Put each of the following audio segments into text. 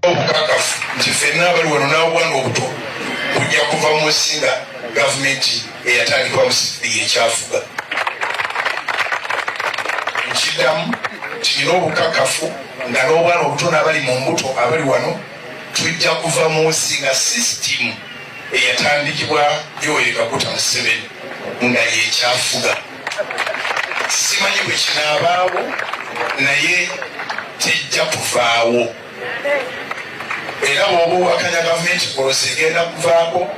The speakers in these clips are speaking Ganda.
obukakafu nti ffenna abali wano n'obwana obuto kujja kuva mu nsinga gavumenti eyatandikwa musifiri ekyafuga. Nkiddamu nti nina obukakafu nga n'obwana obuto n'abali mu mbuto abali wano tujja kuva mu nsinga sisitimu eyatandikibwa Yoweri Kaguta Museveni nga yekyafuga. Simanyi bwe kinaabaawo naye tejja kuvaawo. Era bw'oba owakanya gavumenti polisi egenda kuvaako,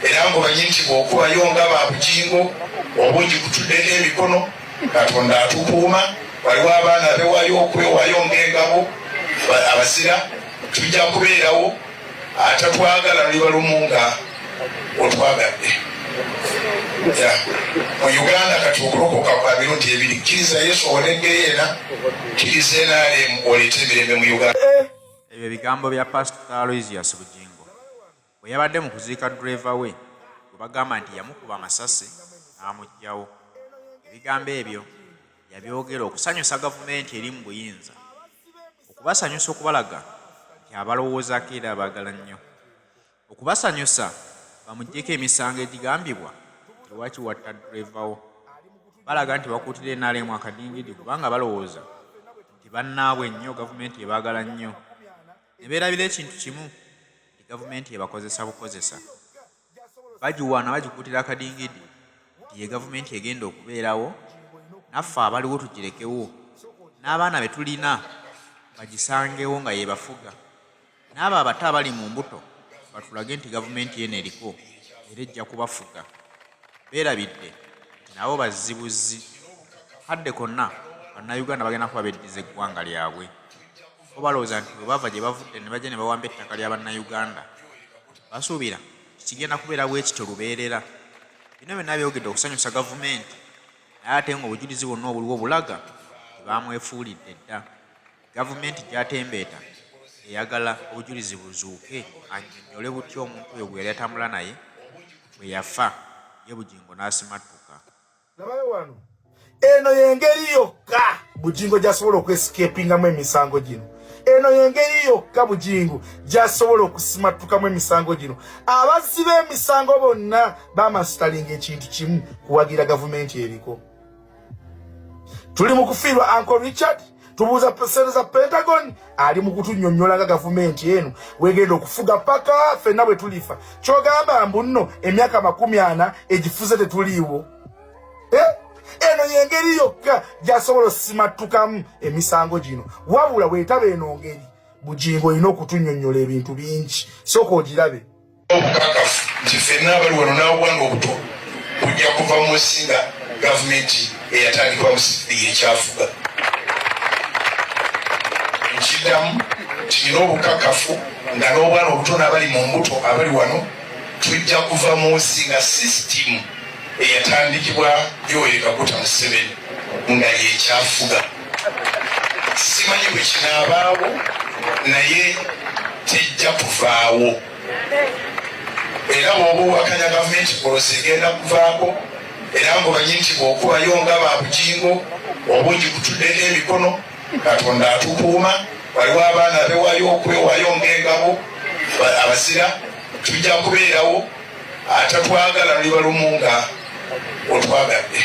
era ng'omanyi nti bw'okubayo nga babugingo oba ogikutuddeko emikono, Katonda atukuuma. Waliwo abaana abewaayo okwewaayo ng'engabo abazira, tujja kubeerawo. Atatwagala luliba lumu nga otwagadde. Mu Uganda kati okulokoka kwa mirundi ebiri, kkiriza Yesu owoneddeyo ena, kkiriza NRM oleete emirembe mu Uganda. Ebyo bigambo bya Pastor Aloysius Bugingo bwe yabadde mu kuziika duleva we gwe bagamba nti yamukuba amasasi n'amuggyawo. Ebigambo ebyo yabyogera okusanyusa gavumenti eri mu buyinza, okubasanyusa okubalaga nti abalowoozaako era abaagala nnyo, okubasanyusa bamuggyeko emisango egigambibwa nti lwaki watta duleva wo. Balaga nti bakuutira NRM akadingidi kubanga balowooza nti bannaabwe ennyo gavumenti ebaagala nnyo. Ne beerabira ekintu kimu nti gavumenti ebakozesa bukozesa. Bagiwaana bagikuutira akadingidi nti ye gavumenti egenda okubeerawo, naffe abaliwo tugirekewo, n'abaana be tulina bagisangewo nga yebafuga, n'abo abato abali mu mbuto batulage nti gavumenti eno eriko era ejja kubafuga. Beerabidde nti nabo bazzibuzi, kadde konna bannayuganda bagenda kuba beddiza eggwanga lyabwe. Bo balowooza nti bwe bava gye bavudde ne bajja ne bawamba ettaka lya bannayuganda, basuubira kigenda kubeera bwe kityo lubeerera. Bino byonna byogedde okusanyusa gavumenti, naye ate ng'obujulizi bwonna obuliwo bulaga tebamwefuulidde dda. Gavumenti gy'atembeeta eyagala obujulizi buzuuke, annyonnyole butya omuntu oyo bwe yali atambula naye bwe yafa, ye Bugingo n'asimattuka. Labayo wano, eno y'engeri yokka Bugingo gy'asobola okwesikeepingamu emisango gino. Eno y'engeri yokka Bugingo gy'asobola okusimattukamu emisango gino. Abazzi b'emisango bonna bamasitalinga ekintu kimu, kuwagira gavumenti eriko. Tuli mu kufiirwa Uncle Richard, tubuuza sente za Pentagon, ali mu kutunnyonnyola nga gavumenti eno wegenda okufuga paka ffenna bwe tulifa. Ky'ogamba mbu nno emyaka 40 egifuze tetuliiwo. Eno y'engeri yokka gy'asobola osimattukamu emisango gino. Wabula weetaba eno ngeri, Bugingo olina okutunnyonnyola ebintu bingi, sooka ogirabe. Obukakafu nti ffenna abali wano n'obwana obuto kujja kuva mu nsinga gavumenti eyatandikwa musifiri ekyafuga. Nkiddamu nti nina obukakafu nga n'obwana obuto n'abali mu mbuto abali wano tujja kuva mu nsinga sisitimu eyatandikibwa Yoweri Kaguta Museveni nga yekyafuga. Simanyi bwe kinaabaawo naye tejja kuvaawo. Era bw'oba owakanya gavumenti polisi egenda kuvaako, era ng'omanyi nti bw'okubayo nga babugingo oba ogikutuddeko emikono, Katonda atukuuma. Waliwo abaana abewaayo okwewaayo ng'engabo abazira, tujja kubeerawo. Atatwagala luliba lumu nga otwagadde.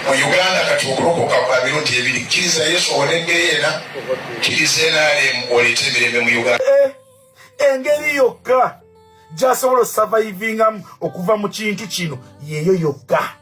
Mu Uganda kati okulokoka kwa mirundi ebiri, kkiriza Yesu owoneddeyo ena, kkiriza NRM oleete emirembe mu Uganda. Engeri yokka gy'asobola osurvivingamu okuva mu kintu kino yeeyo yokka.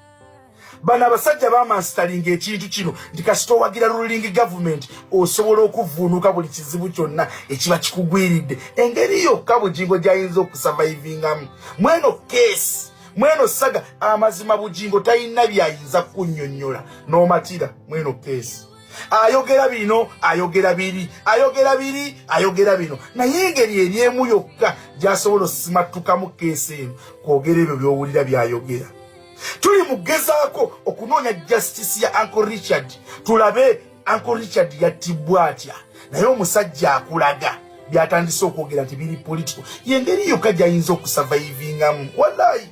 Bano abasajja bamansitalinga ekintu kino nti kasita owagira ruling government osobola okuvuunuka buli kizibu kyonna ekiba kikugwiridde. Engeri yokka Bugingo gy'ayinza okusurvivingamu mweno keesi, mweno saga, amazima Bugingo talina by'ayinza kunnyonnyola n'omatira mweno keesi. Ayogera bino, ayogera biri, ayogera biri, ayogera bino. Naye engeri eri emu yokka gy'asobola osimattukamu keesi eno, kwogera ebyo by'owulira by'ayogera. Tuli mugezaako okunoonya justice ya Uncle Richard, tulabe Uncle Richard yattibwa atya, naye omusajja akulaga byatandise okwogera nti biri political. Yengeri yokka gy'ayinza okusurvivingamu. Wallahi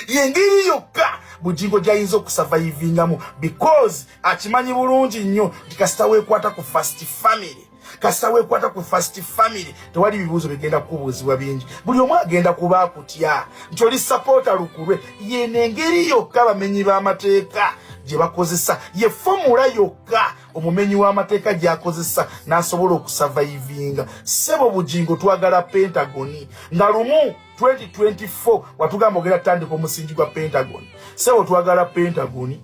Yengeri yokka Bugingo gyayinza okusurvivingamu because akimanyi bulungi nnyo nti kasita weekwata ku first family. Kasita weekwata ku first family tewali bibuuzo bigenda kubuuzibwa bingi. Buli omu agenda kuba akutya nti oli supporta lukulwe. Yeno engeri yokka abamenyi b'amateeka gye bakozesa ye formula yokka omumenyi w'amateeka gy'akozesa n'asobola okusurvivinga. Ssebo Bugingo twagala Pentagoni nga lumu 2024 watugamba ogera tandika omusingi gwa Pentagon. Ssebo twagala Pentagoni.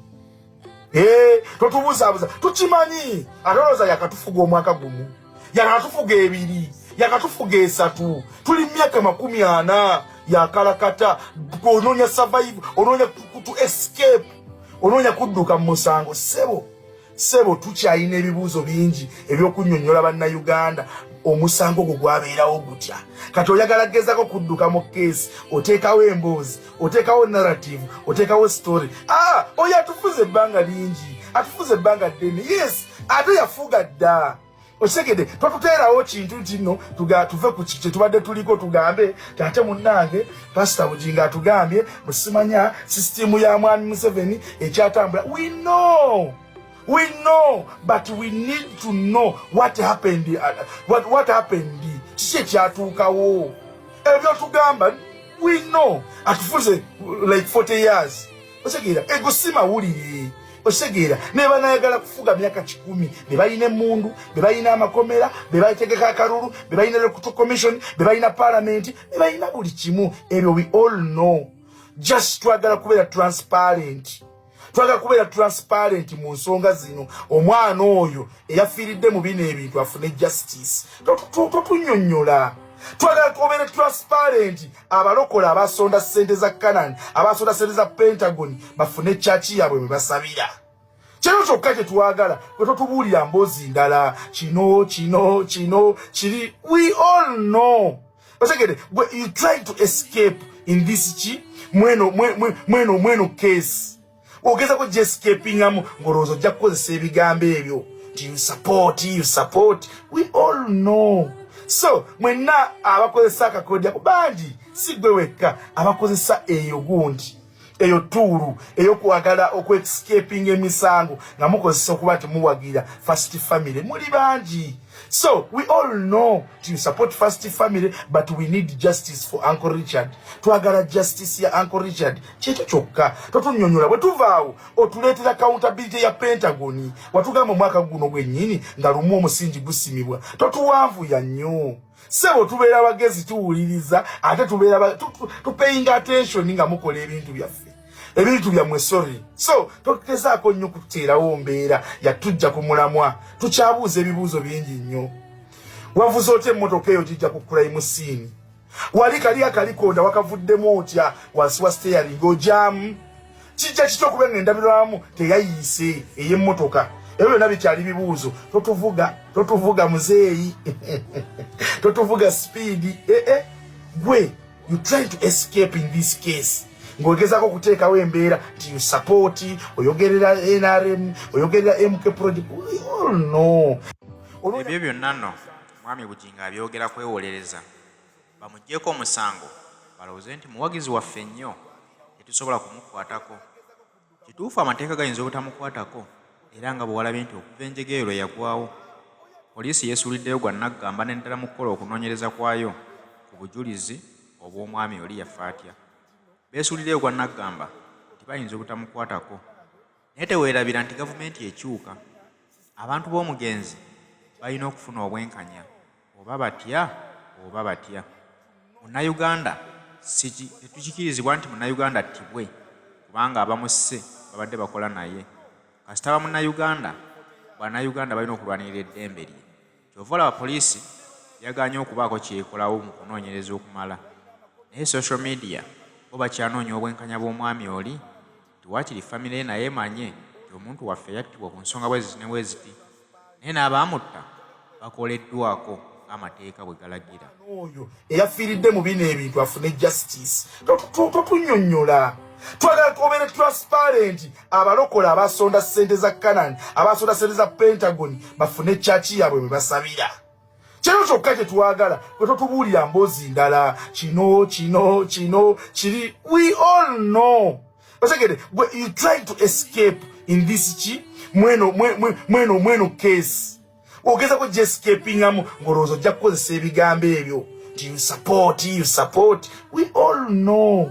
Totubuzabuza tukimanyi atoloza yakatufuga omwaka gumu yakatufuga ebiri yakatufuga esatu tuli myaka 40 yakalakata onoonya survive onoonya to escape onoonya kudduka mu musango. Ssebo tukyayina ebibuuzo bingi ebyokunnyonnyola bannayuganda omusango gwo gwabeerawo gutya kati oyagala gezako kudduka mu keesi oteekawo emboozi oteekawo narrative oteekawo story oyo atufuze ebbanga lingi atufuze ebbanga ddene yes ate yafuga dda osegede twatuteerawo kintu kino tuve ku kye tubadde tuliko tugambe tate munnange Pastor Bugingo atugambye musimanya sisitimu ya mwami Museveni ekyatambula. We know, but we need to know what happened. What happened? Kiki kyatuukawo? Ebyo tugamba, we know. Atufuze like 40 years. Osegera, egosima wulire. Osegera, neba nayagala kufuga myaka 10. Bebalina emundu, bebalina amakomera, bebategeka akalulu, bebalina electoral commission, bebalina parliament, bebalina buli kimu. Ebyo we all know. Just twagala kubeera transparent. Twagala kubeera transparent mu nsonga zino. Omwana oyo eyafiiridde mu bino ebintu afune justice. Totunnyonnyola. Twagala kubeera transparent. Abalokola abasonda ssente za Canaan, abasonda ssente za Pentagon bafune chachi yaabwe bwe basabira. Kino kyokka kye twagala. Bwe totubuulira mboozi ndala kino kiri. We all know. Osegede, you try to escape in this mweno case. Ogeza ko just escaping ngorozo jja kukozesa ebigambo ebyo. You support. We all know. So, mwenna abakozesa akakodya bangi si gwe wekka abakozesa eyo gundi. Eyo tuuru, eyo kwagala escaping emisango nga mukozesa okuba temuwagira first family. Muli bangi. So, we all know to support first family, but we need justice for Uncle Richard. Twagala justice ya Uncle Richard. Kyekyo kyokka. Totunnyonnyola bwe tuvaawo otuleetera accountability ya Pentagon. Watugamba mwaka guno gwennyini nga lumu omusingi gusimibwa. Totuwanvuya nnyo. Ssebo tubeera bagezi tuwuliriza ate tubeera tupaying attention nga mukola ebintu byaffe. Ebintu byammwe sorry. So, totugezaako nnyo kuteerawo mbeera yatujja ku mulamwa. Tukyabuuza ebibuuzo bingi nnyo. Wavuze otya emmotoka eyo gijja ku crime scene? Wali kali akalikonda wakavuddemu otya wansi wa steering ojamu? Kijja kitya okuba ng'endabirwamu teyayiise ey'emmotoka? Ebyo byonna bikyali bibuuzo. Totuvuga muzeeyi. Totuvuga speed. Gwe, you try to escape in this case. Ng'ogezako kuteekawo embeera nti you support, oyogerera NRM, oyogerera MK project. We all know. Ebyo byonna nno mwami Bugingo abyogera kwewolereza. Bamuggyeko omusango balowooze nti muwagizi waffe nnyo tetusobola kumukwatako. Kituufu amateeka gayinza obutamukwatako era nga bwe walabye nti okuva enjegeero lwe yagwawo poliisi yeesuuliddeyo gwa Naggamba n'eddala mu kukola okunoonyereza kwayo ku bujulizi obw'omwami oli yafa atya. Beesuuliddeyo gwa Naggamba nti bayinza obutamukwatako naye teweerabira nti gavumenti ekyuka. Abantu b'omugenzi balina okufuna obwenkanya oba batya. Munnayuganda tetukikirizibwa nti Munnayuganda attibwe kubanga abamusse babadde bakola naye. Kasita ba Munnayuganda, Bannayuganda balina okulwanirira eddembe lye. Kyova olaba poliisi yagaanye okubaako kyekolawo mu kunoonyereza okumala. Naye social media bo bakyanoonya obwenkanya bw'omwami oli tiwaakiri famire naye emanye nti omuntu waffe yattibwa ku nsonga bwe ziti ne bwe ziti. Naye n'abaamutta bakoleddwako amateeka bwe galagira. Oyo eyafiiridde mu bino ebintu afune justice. Totunnyonnyola. Twagala kubeera transparent. Abalokola abasonda ssente za Canaan, abasonda ssente za Pentagon bafune chachi yaabwe bwe basabira. Chero kyokka kye twagala bwe totubuulira mboozi ndala kino kiri. We all know. Basegede, you try to escape in this mweno case. Ogeza ko just escaping ngorozo ojja kukozesa ebigambo ebyo. You support. We all know.